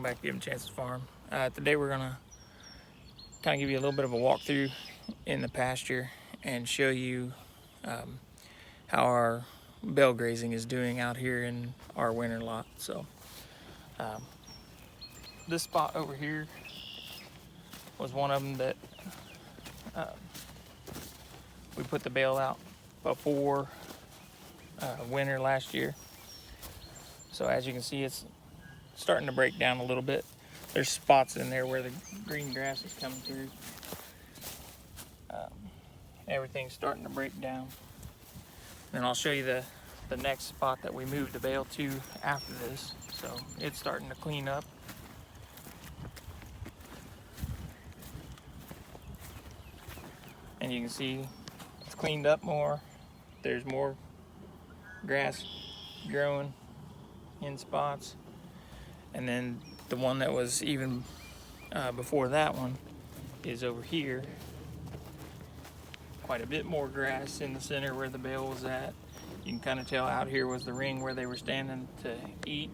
back to Give 'Em Chances Farm. Today we're gonna kind of give you a little bit of a walkthrough in the pasture and show you how our bale grazing is doing out here in our winter lot. So this spot over here was one of them that we put the bale out before winter last year. So as you can see, it's starting to break down a little bit. There's spots in there where the green grass is coming through. Everything's starting to break down. Then I'll show you the next spot that we moved the bale to after this. So it's starting to clean up. And you can see it's cleaned up more. There's more grass growing in spots. And then the one that was even before that one is over here. Quite a bit more grass in the center where the bale was at. You can kind of tell out here was the ring where they were standing to eat.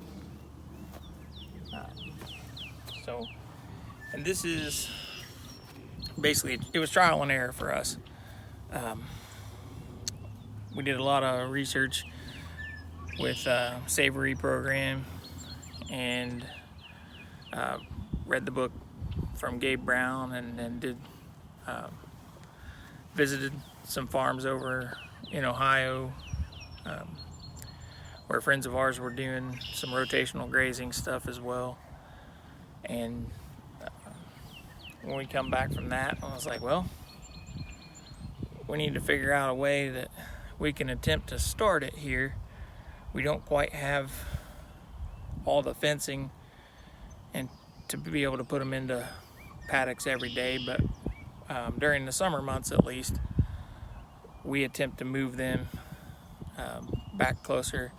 And this is basically, it was trial and error for us. We did a lot of research with Savory program and read the book from Gabe Brown and did visited some farms over in Ohio where friends of ours were doing some rotational grazing stuff as well. And when we come back from that, I was like, well, we need to figure out a way that we can attempt to start it here. We don't quite have all the fencing and to be able to put them into paddocks every day, but during the summer months at least, we attempt to move them back closer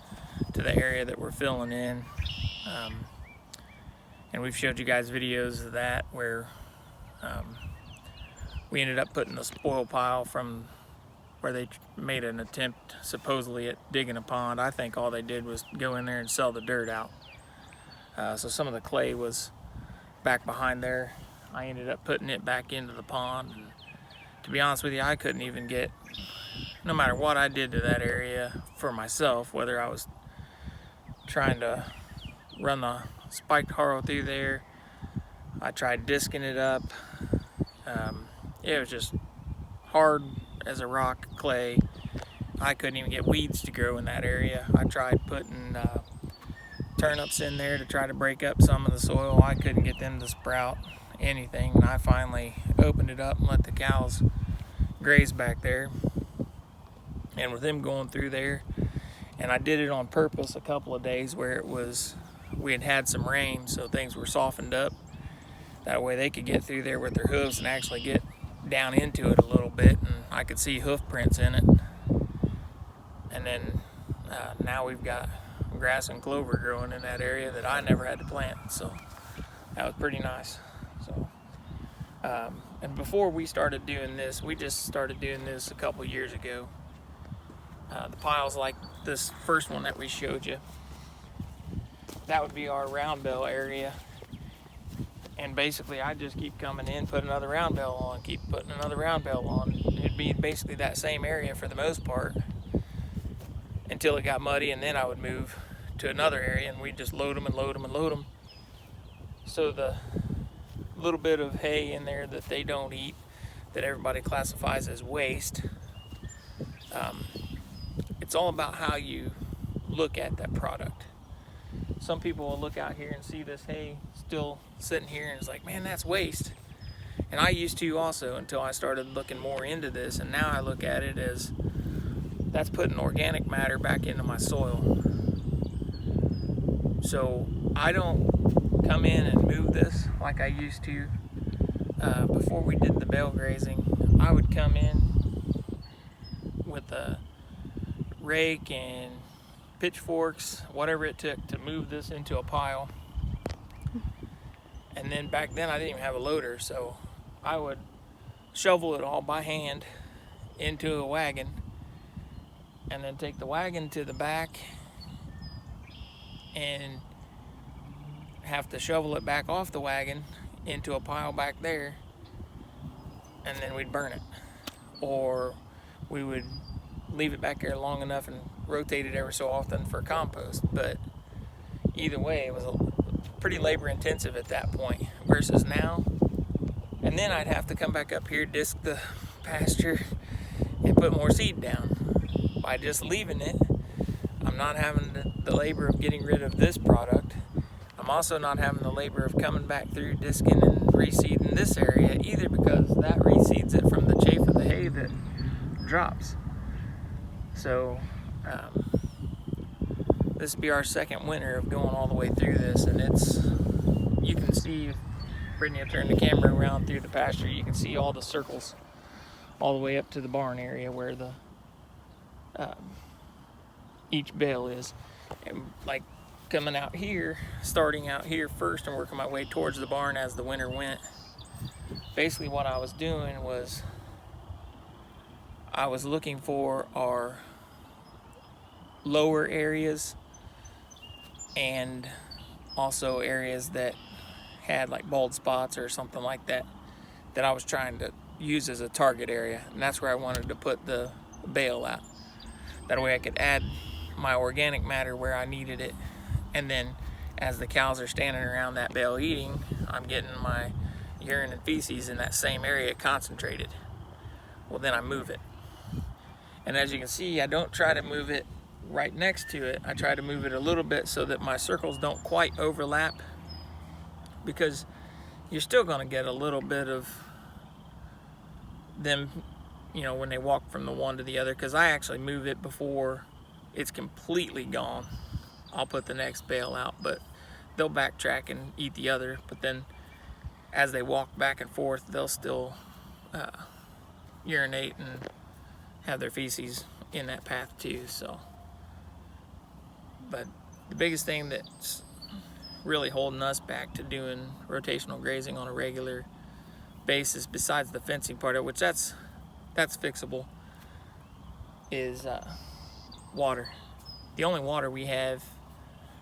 to the area that we're filling in. And we've showed you guys videos of that where we ended up putting the spoil pile from where they made an attempt supposedly at digging a pond. I think all they did was go in there and sell the dirt out. So some of the clay was back behind there. I ended up putting it back into the pond. And to be honest with you, I couldn't even get, no matter what I did to that area for myself, whether I was trying to run the spiked harrow through there, I tried disking it up. It was just hard as a rock clay. I couldn't even get weeds to grow in that area. I tried putting turnips in there to try to break up some of the soil. I couldn't get them to sprout anything, and I finally opened it up and let the cows graze back there. And with them going through there, and I did it on purpose a couple of days where it was, we had some rain, so things were softened up. That way they could get through there with their hooves and actually get down into it a little bit, and I could see hoof prints in it. And then now we've got grass and clover growing in that area that I never had to plant, so that was pretty nice. So and before we started doing this, we just started doing this a couple years ago. The piles like this first one that we showed you, that would be our round bale area. And basically I just keep coming in, put another round bale on, keep putting another round bale on. It'd be basically that same area for the most part until it got muddy, and then I would move to another area and we'd just load them and load them and load them. So the little bit of hay in there that they don't eat, that everybody classifies as waste, it's all about how you look at that product. Some people will look out here and see this hay still sitting here and it's like, man, that's waste. And I used to also, until I started looking more into this, and now I look at it as that's putting organic matter back into my soil. So I don't come in and move this like I used to. Before we did the bale grazing, I would come in with a rake and pitchforks, whatever it took to move this into a pile. And then back then I didn't even have a loader, so I would shovel it all by hand into a wagon and then take the wagon to the back and have to shovel it back off the wagon into a pile back there, and then we'd burn it. Or we would leave it back there long enough and rotate it every so often for compost. But either way, it was pretty labor intensive at that point versus now. And then I'd have to come back up here, disc the pasture, and put more seed down. By just leaving it, I'm not having the labor of getting rid of this product. I'm also not having the labor of coming back through, disking and reseeding this area either, because that reseeds it from the chaff of the hay that drops. So this will be our second winter of going all the way through this, and you can see, Brittany will turn the camera around through the pasture, you can see all the circles all the way up to the barn area where the each bale is. And like coming out here, starting out here first and working my way towards the barn as the winter went, basically what I was doing was I was looking for our lower areas and also areas that had like bald spots or something like that that I was trying to use as a target area, and that's where I wanted to put the bale out. That way I could add my organic matter where I needed it, and then as the cows are standing around that bale eating, I'm getting my urine and feces in that same area concentrated. Well, then I move it. And as you can see, I don't try to move it right next to it. I try to move it a little bit so that my circles don't quite overlap, because you're still going to get a little bit of them, you know, when they walk from the one to the other, because I actually move it before it's completely gone. I'll put the next bale out, but they'll backtrack and eat the other. But then as they walk back and forth, they'll still urinate and have their feces in that path too. So, but the biggest thing that's really holding us back to doing rotational grazing on a regular basis, besides the fencing part of it, which that's fixable, is water. The only water we have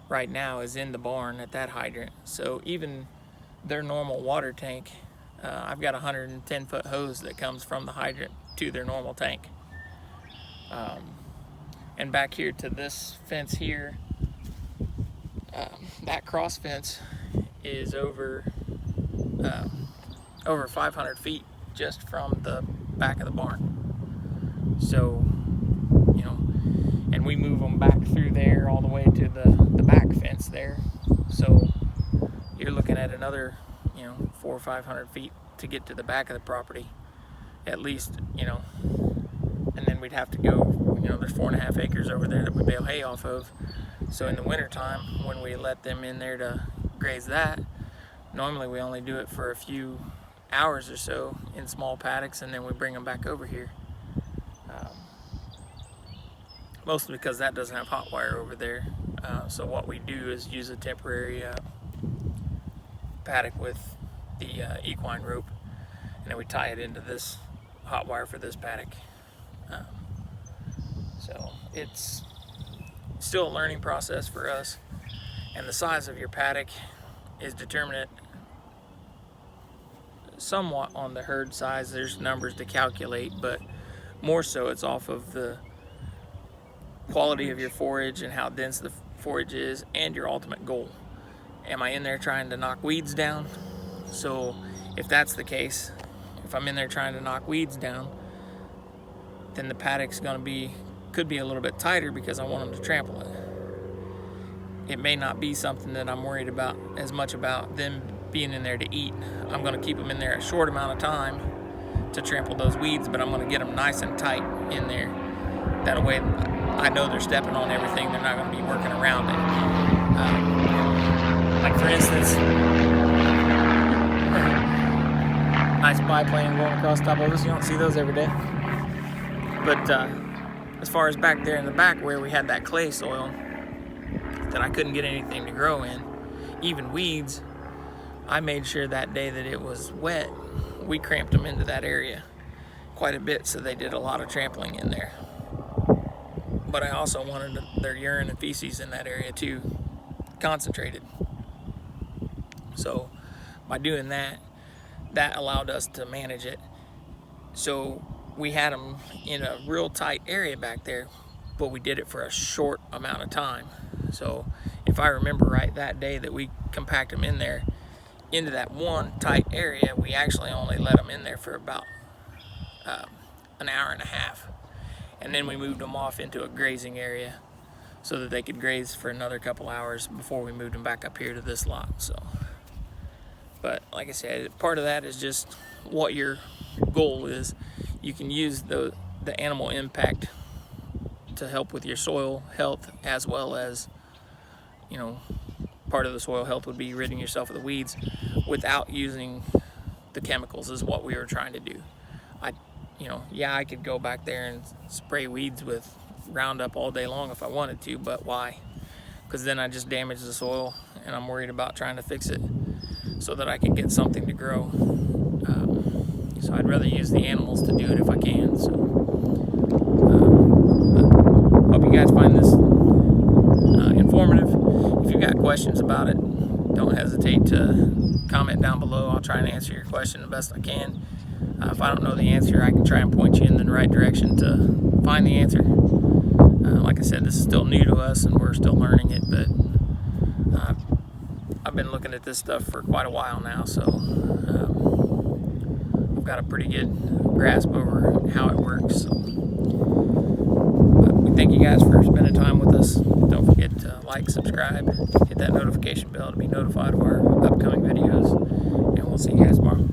right now is in the barn at that hydrant. So even their normal water tank, I've got a 110-foot hose that comes from the hydrant to their normal tank. And back here to this fence here, that cross fence is over 500 feet just from the back of the barn. So, you know, and we move them back through there all the way to the back fence there. So you're looking at another, you know, 400 or 500 feet to get to the back of the property, at least, you know. And then we'd have to go, you know, there's 4.5 acres over there that we bale hay off of. So in the wintertime, when we let them in there to graze that, normally we only do it for a few hours or so in small paddocks, and then we bring them back over here. Mostly because that doesn't have hot wire over there. So what we do is use a temporary paddock with the equine rope, and then we tie it into this hot wire for this paddock. So it's still a learning process for us, and the size of your paddock is determinate somewhat on the herd size. There's numbers to calculate, but more so it's off of the quality of your forage and how dense the forage is, and your ultimate goal. Am I in there trying to knock weeds down? So if that's the case, if I'm in there trying to knock weeds down, then the paddock's could be a little bit tighter because I want them to trample it. It may not be something that I'm worried about as much about them being in there to eat. I'm going to keep them in there a short amount of time to trample those weeds, but I'm going to get them nice and tight in there. That way I know they're stepping on everything. They're not going to be working around it. Like for instance, nice biplane going across top of us. You don't see those every day. But as far as back there in the back where we had that clay soil that I couldn't get anything to grow in, even weeds, I made sure that day that it was wet, we cramped them into that area quite a bit, so they did a lot of trampling in there. But I also wanted their urine and feces in that area too, concentrated. So by doing that, that allowed us to manage it. So we had them in a real tight area back there, but we did it for a short amount of time. So if I remember right, that day that we compacted them in there into that one tight area, we actually only let them in there for about an hour and a half. And then we moved them off into a grazing area so that they could graze for another couple hours before we moved them back up here to this lot. So, but like I said, part of that is just what your goal is. You can use the animal impact to help with your soil health, as well as, you know, part of the soil health would be ridding yourself of the weeds without using the chemicals, is what we were trying to do. I could go back there and spray weeds with Roundup all day long if I wanted to, but why? Because then I just damage the soil, and I'm worried about trying to fix it so that I can get something to grow. So I'd rather use the animals to do it if I can. So hope you guys find this informative. If you've got questions about it, don't hesitate to comment down below. I'll try and answer your question the best I can. If I don't know the answer, I can try and point you in the right direction to find the answer. Like I said, this is still new to us and we're still learning it, but I've been looking at this stuff for quite a while now, so I've got a pretty good grasp over how it works. So, but we thank you guys for spending time with us. Don't forget to like, subscribe, hit that notification bell to be notified of our upcoming videos, and we'll see you guys tomorrow.